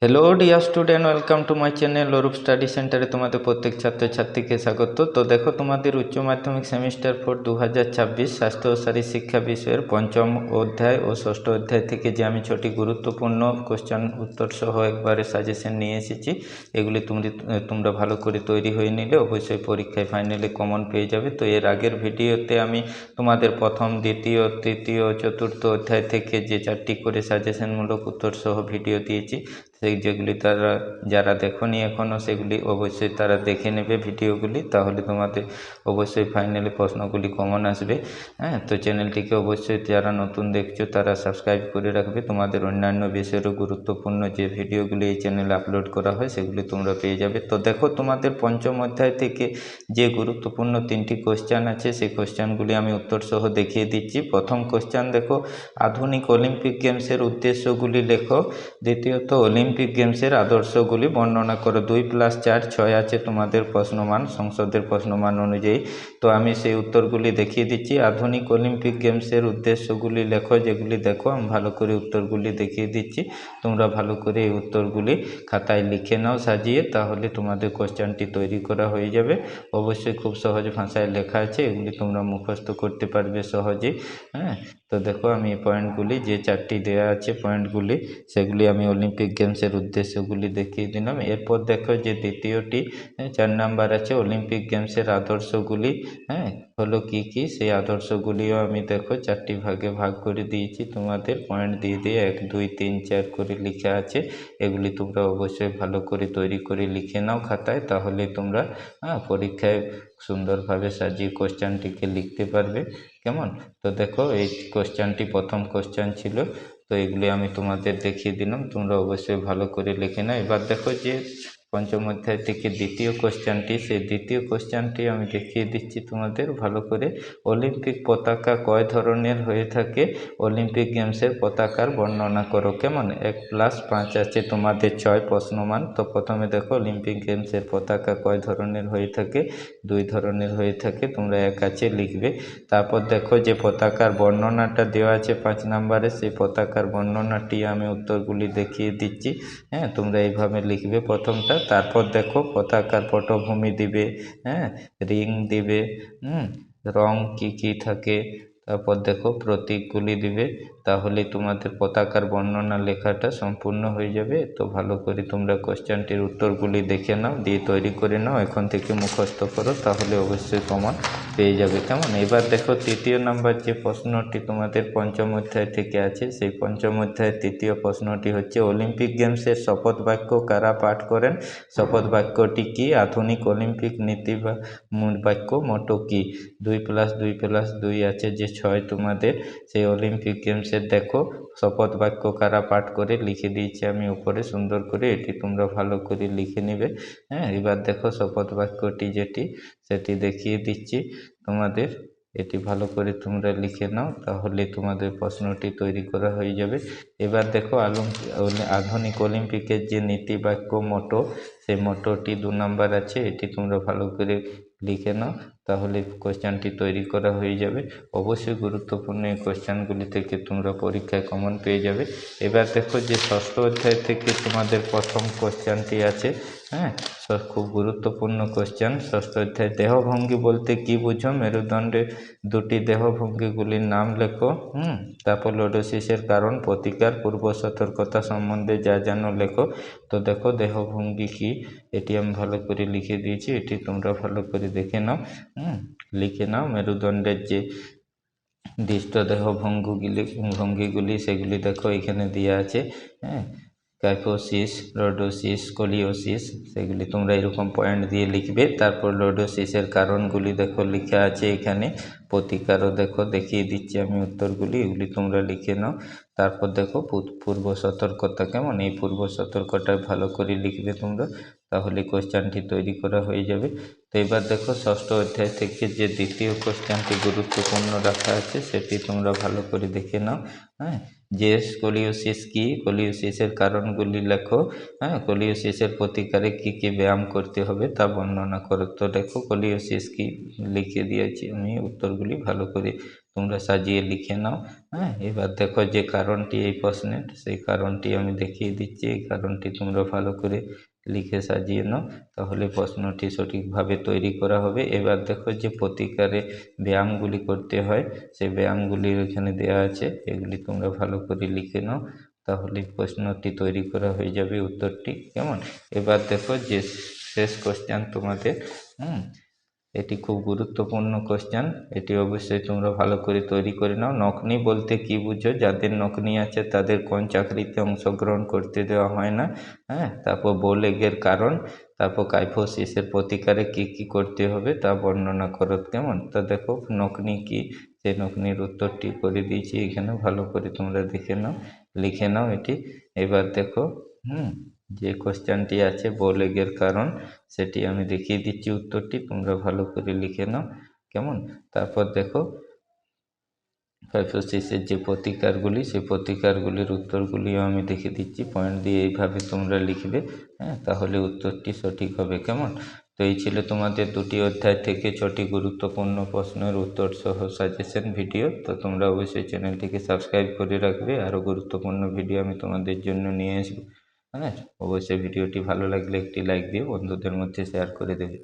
Hello dear student, welcome to my channel Arup study সেন্টারে তোমাদের প্রত্যেক ছাত্রছাত্রীকে স্বাগত। তো দেখো, তোমাদের উচ্চ মাধ্যমিক সেমিস্টার 4 2026 স্বাস্থ্য ও শারীর শিক্ষা বিষয়ের পঞ্চম অধ্যায় ও ষষ্ঠ অধ্যায় থেকে যে আমি 6টি গুরুত্বপূর্ণ কোশ্চেন উত্তর সহ একবারে সাজেশন নিয়ে এসেছি। এগুলি তোমরা ভালো করে তৈরি হয়ে নিলে অবশ্যই পরীক্ষায় ফাইনালে কমন পেয়ে যাবে। তো এর আগের ভিডিওতে আমি তোমাদের প্রথম, দ্বিতীয়, তৃতীয়, চতুর্থ অধ্যায় থেকে যে 4টি করে সাজেশনমূলক উত্তর সহ ভিডিও দিয়েছি, যেগুলি যারা দেখোনি এখনও, সেগুলি অবশ্যই তারা দেখে নেবে ভিডিওগুলি, তাহলে তোমাদের অবশ্যই ফাইনালি প্রশ্নগুলি কমন আসবে। হ্যাঁ, তো চ্যানেলটিকে অবশ্যই যারা নতুন দেখছো তারা সাবস্ক্রাইব করে রাখবে। তোমাদের অন্যান্য বিষয়েরও গুরুত্বপূর্ণ যে ভিডিওগুলি এই চ্যানেলে আপলোড করা হয় সেগুলি তোমরা পেয়ে যাবে। তো দেখো, তোমাদের পঞ্চম অধ্যায় থেকে যে গুরুত্বপূর্ণ 3টি কোশ্চেন আছে সেই কোশ্চেনগুলি আমি উত্তর সহ দেখিয়ে দিচ্ছি। প্রথম কোশ্চেন দেখো, আধুনিক অলিম্পিক গেমসের উদ্দেশ্যগুলি লেখো। দ্বিতীয়ত, অলিম্পিক গেমসের আদর্শগুলি বর্ণনা করো। 2+4 6 আছে তোমাদের প্রশ্নমান, সংসদের প্রশ্নমান অনুযায়ী। তো আমি সেই উত্তরগুলি দেখিয়ে দিচ্ছি। আধুনিক অলিম্পিক গেমসের উদ্দেশ্যগুলি লেখো, যেগুলি দেখো আমি ভালো করে উত্তরগুলি দেখিয়ে দিচ্ছি। তোমরা ভালো করে এই উত্তরগুলি খাতায় লিখে নাও সাজিয়ে, তাহলে তোমাদের কোশ্চেনটি তৈরি করা হয়ে যাবে। অবশ্যই খুব সহজ ভাষায় লেখা আছে, এগুলি তোমরা মুখস্থ করতে পারবে সহজেই। হ্যাঁ, তো দেখো আমি এই পয়েন্টগুলি, যে 4টি দেওয়া আছে পয়েন্টগুলি, সেগুলি আমি অলিম্পিক গেমসের উদ্দেশ্যগুলি দেখিয়ে দিলাম। এরপর দেখো যে দ্বিতীয়টি 4 নাম্বার আছে, অলিম্পিক গেমসের আদর্শগুলি হলো কি কি, সেই আদর্শগুলিও আমি দেখো 4টি ভাগে ভাগ করে দিয়েছি। তোমাদের পয়েন্ট দিয়ে 1 2 3 4 করে লেখা আছে। এগুলি তোমরা অবশ্যই ভালো করে তৈরি করে লিখে নাও খাতায়, তাহলে তোমরা পরীক্ষায় সুন্দরভাবে সাজিয়ে কোশ্চেনটিকে লিখতে পারবে। কেমন? তো দেখো, এই কোশ্চেনটি প্রথম কোশ্চেন ছিল, তো এগুলি আমি তোমাদের দেখিয়ে দিলাম। তোমরা অবশ্যই ভালো করে লিখে নাও। এবার দেখো যে পঞ্চম অধ্যায় থেকে দ্বিতীয় কোশ্চেনটি, সেই দ্বিতীয় কোশ্চেনটি আমি দেখিয়ে দিচ্ছি তোমাদের ভালো করে। অলিম্পিক পতাকা কয় ধরনের হয়ে থাকে? অলিম্পিক গেমসের পতাকার বর্ণনা করো। কেমন? 1+5 আছে তোমাদের 6 প্রশ্নমান। তো প্রথমে দেখো, অলিম্পিক গেমসের পতাকা কয় ধরনের হয়ে থাকে? 2 ধরনের হয়ে থাকে। তোমরা 1 আছে লিখবে। তারপর দেখো যে পতাকার বর্ণনাটা দেওয়া আছে 5 নম্বরে, সেই পতাকার বর্ণনাটি আমি উত্তরগুলি দেখিয়ে দিচ্ছি। হ্যাঁ, তোমরা এইভাবে লিখবে প্রথমটা। তারপর দেখো পতাকার পটভূমি দিবে, রিং দিবে, রং কি কি থাকে। তারপর দেখো প্রতীকগুলি দিবে, তাহলে তোমাদের পতাকার বর্ণনা লেখাটা সম্পূর্ণ হয়ে যাবে। তো ভালো করে তোমরা কোশ্চেনটির উত্তরগুলি দেখে নাও, দিয়ে তৈরি করে নাও, এখন থেকে মুখস্থ করো, তাহলে অবশ্যই কমন পেয়ে যাবে। কেমন? এবার দেখো তৃতীয় নাম্বার যে প্রশ্নটি তোমাদের পঞ্চম অধ্যায় থেকে আছে, সেই পঞ্চম অধ্যায়ের তৃতীয় প্রশ্নটি হচ্ছে, অলিম্পিক গেমসের শপথ বাক্য কারা পাঠ করেন? শপথ বাক্যটি কি? আধুনিক অলিম্পিক নীতি বা মূল বাক্য মোটো কি? 2+2+2 আছে যে 6 তোমাদের, সেই অলিম্পিক গেমসের দেখো শপথ বাক্য কারা পাঠ করে লিখে দিয়েছি আমি উপরে সুন্দর করে, এটি তোমরা ভালো করে লিখে নেবে। এবার দেখো শপথ বাক্যটি যেটি, সেটি দেখিয়ে দিচ্ছি তোমাদের। এটি ভালো করে তোমরা লিখে নাও, তাহলে তোমাদের প্রশ্নটি তৈরি করা হয়ে যাবে। এবার দেখো আধুনিক অলিম্পিকের যে নীতি বাক্য মোটো, সেই মোটোটি 2 নাম্বার আছে, এটি তোমরা ভালো করে লিখে নাও, তাহলে কোশ্চেনটি তৈরি করা হয়ে যাবে। অবশ্যই গুরুত্বপূর্ণ এই কোশ্চেনগুলি থেকে তোমরা পরীক্ষায় কমন পেয়ে যাবে। এবার দেখো যে ষষ্ঠ অধ্যায় থেকে তোমাদের প্রথম কোশ্চেনটি আছে। খুব গুরুত্বপূর্ণ কোশ্চেন। ষষ্ঠ অধ্যায়, দেহভঙ্গি বলতে কি বুঝো? মেরুদণ্ডের 2টি দেহভঙ্গিগুলির নাম লেখো। তারপর লর্ডোসিসের কারণ, প্রতিকার, পূর্ব সতর্কতা সম্বন্ধে যা জানো লেখো। তো দেখো দেহভঙ্গি কি, এটি আমি ভালো করে লিখে দিয়েছি, এটি তোমরা ভালো করে দেখে নাও। লিখে নাও মেরুদণ্ডের যে দৃষ্ট দেহ ভঙ্গিগুলি, সেগুলি দেখো এখানে দেওয়া আছে। কাইফোসিস, লর্ডোসিস, স্কলিওসিস, সেগুলি তোমরা এরকম পয়েন্ট দিয়ে লিখবে। তারপর লর্ডোসিসের কারণগুলি দেখো লেখা আছে এখানে, প্রতিকারও দেখো দেখিয়ে দিচ্ছি আমি উত্তরগুলি, এগুলি তোমরা লিখে নাও। তারপর দেখো পূর্ব সতর্কতা। কেমন? এই পূর্ব সতর্কতা ভালো করে লিখবে তোমরা, তাহলে কোশ্চেনটি তৈরি করা হয়ে যাবে। তো এবার দেখো ষষ্ঠ অধ্যায় থেকে যে দ্বিতীয় কোশ্চেনটি গুরুত্বপূর্ণ রাখা আছে, সেটি তোমরা ভালো করে দেখে নাও। যে স্কলিওসিস কি, স্কলিওসিসের কারণগুলি লেখো। স্কলিওসিসের প্রতিকারে কি কি ব্যায়াম করতে হবে তা বর্ণনা করো। তো দেখো স্কলিওসিস কি লিখে দিয়েছি আমি, উত্তরগুলি ভালো করে তোমরা সাজিয়ে লিখে নাও। হ্যাঁ, এবার দেখো যে কারণটি এই প্রশ্নের, সেই কারণটি আমি দেখিয়ে দিচ্ছি। এই কারণটি তোমরা ভালো করে লিখে সাজিয়ে নাও, তাহলে প্রশ্নটি সঠিকভাবে তৈরি করা হবে। এবার দেখো যে প্রতিকারে ব্যায়ামগুলি করতে হয়, সেই ব্যায়ামগুলি এখানে দেওয়া আছে, এগুলি তোমরা ভালো করে লিখে নাও, তাহলে প্রশ্নটি তৈরি করা হয়ে যাবে, উত্তরটি। কেমন? এবার দেখো যে শেষ কোশ্চেন তোমাদের। এটি খুব গুরুত্বপূর্ণ কোশ্চেন, এটি অবশ্যই তোমরা ভালো করে তৈরি করে নাও। নকনি বলতে কি বুঝো? যাদের নকনি আছে তাদের কোন চাকরিতে অংশগ্রহণ করতে দেওয়া হয় না। হ্যাঁ, তারপর বোলেগের কারণ, তারপর কাইফোসিসের প্রতিকারে কি কি করতে হবে তা বর্ণনা করো। কেমন? তা দেখো নকনি কি, সেই নকনির উত্তরটি করে দিয়েছি এখানে, ভালো করে তোমরা দেখে নাও, লিখে নাও এটি। এবার দেখো যে কোশ্চেনটি আছে বোলেগের কারণ, সেটি আমি দেখিয়ে দিচ্ছি উত্তরটি, তোমরা ভালো করে লিখে নাও। কেমন? তারপর দেখো কাইফোসিসের যে প্রতিকারগুলি, সেই প্রতিকারগুলির উত্তরগুলিও আমি দেখে দিচ্ছি, পয়েন্ট দিয়ে এইভাবে তোমরা লিখবে। হ্যাঁ, তাহলে উত্তরটি সঠিক হবে। কেমন? তো এই ছিল তোমাদের 2টি অধ্যায় থেকে 6টি গুরুত্বপূর্ণ প্রশ্নের উত্তর সহ সাজেশন ভিডিও। তো তোমরা অবশ্যই চ্যানেলটিকে সাবস্ক্রাইব করে রাখবে, আরও গুরুত্বপূর্ণ ভিডিও আমি তোমাদের জন্য নিয়ে আসবো। হ্যাঁ, অবশ্যই ভিডিওটি ভালো লাগলে একটি লাইক দিয়ে বন্ধুদের মধ্যে শেয়ার করে দেবে।